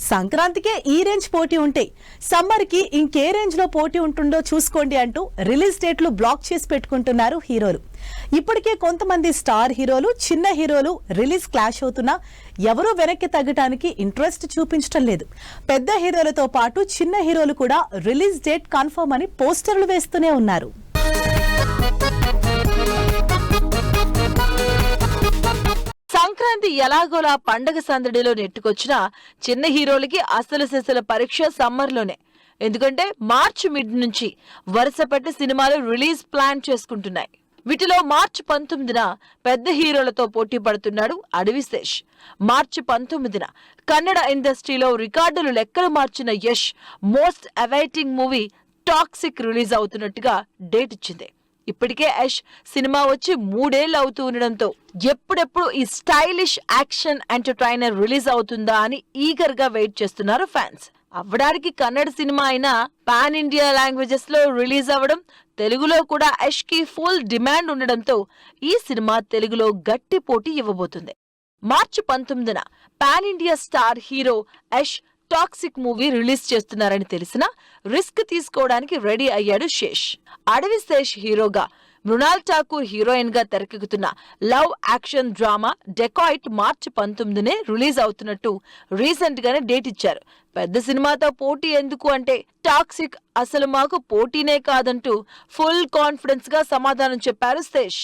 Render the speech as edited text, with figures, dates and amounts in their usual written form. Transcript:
సంక్రాంతికే ఈ రేంజ్ పోటీ ఉంటే సమ్మర్ కి ఇంకే రేంజ్ లో పోటీ ఉంటుందో చూసుకోండి అంటూ రిలీజ్ డేట్లు బ్లాక్ చేసి పెట్టుకుంటున్నారు హీరోలు. ఇప్పటికే కొంతమంది స్టార్ హీరోలు చిన్న హీరోలు రిలీజ్ క్లాష్ అవుతున్నా ఎవరూ వెనక్కి తగ్గడానికి ఇంట్రెస్ట్ చూపించడం లేదు. పెద్ద హీరోలతో పాటు చిన్న హీరోలు కూడా రిలీజ్ డేట్ కన్ఫర్మ్ అని పోస్టర్లు వేస్తూనే ఉన్నారు. సంక్రాంతి ఎలాగోలా పండగ సందడిలో నెట్టుకొచ్చినా చిన్న హీరోలకి అసలు సెసల పరీక్ష సమ్మర్లోనే. ఎందుకంటే మార్చి మిడ్ నుంచి వరుస పెట్టి సినిమాలు రిలీజ్ ప్లాన్ చేసుకుంటున్నాయి. వీటిలో మార్చి 19న పెద్ద హీరోలతో పోటీ పడుతున్నాడు అడవిశేష్. మార్చి 19న కన్నడ ఇండస్ట్రీలో రికార్డులు లెక్కలు మార్చిన Yash most awaiting movie Toxic release అవుతున్నట్టుగా డేట్ ఇచ్చింది. ఇప్పటికే యష్ సినిమా వచ్చి 3 ఏళ్లు అవుతూ ఉండడంతో ఎప్పుడెప్పుడు ఈ స్టైలిష్ యాక్షన్ ఎంటర్టైనర్ రిలీజ్ అవుతుందా అని ఈగర్ గా వెయిట్ చేస్తున్నారు ఫ్యాన్స్. అవ్వడానికి కన్నడ సినిమా అయినా పాన్ ఇండియా లాంగ్వేజెస్ లో రిలీజ్ అవ్వడం, తెలుగులో కూడా యష్ కి ఫుల్ డిమాండ్ ఉండడంతో ఈ సినిమా తెలుగులో గట్టి పోటీ ఇవ్వబోతుంది. మార్చి 19న pan India star hero Yash Toxic movie release చేస్తున్నారని తెలిసినా రిస్క్ తీసుకోవడానికి రెడీ అయ్యాడు శేష్. అడవిశేష్ హీరోగా, మృణాల్ ఠాకూర్ హీరోయిన్ గా తెరకెక్కుతున్న లవ్ యాక్షన్ డ్రామా డెకాయిట్ మార్చి 19నే రిలీజ్ అవుతున్నట్టు రీసెంట్ గానే డేట్ ఇచ్చారు. పెద్ద సినిమాతో పోటీ ఎందుకు అంటే టాక్సిక్ అసలు మాకు పోటీనే కాదంటూ ఫుల్ కాన్ఫిడెన్స్ గా సమాధానం చెప్పారు శేష్.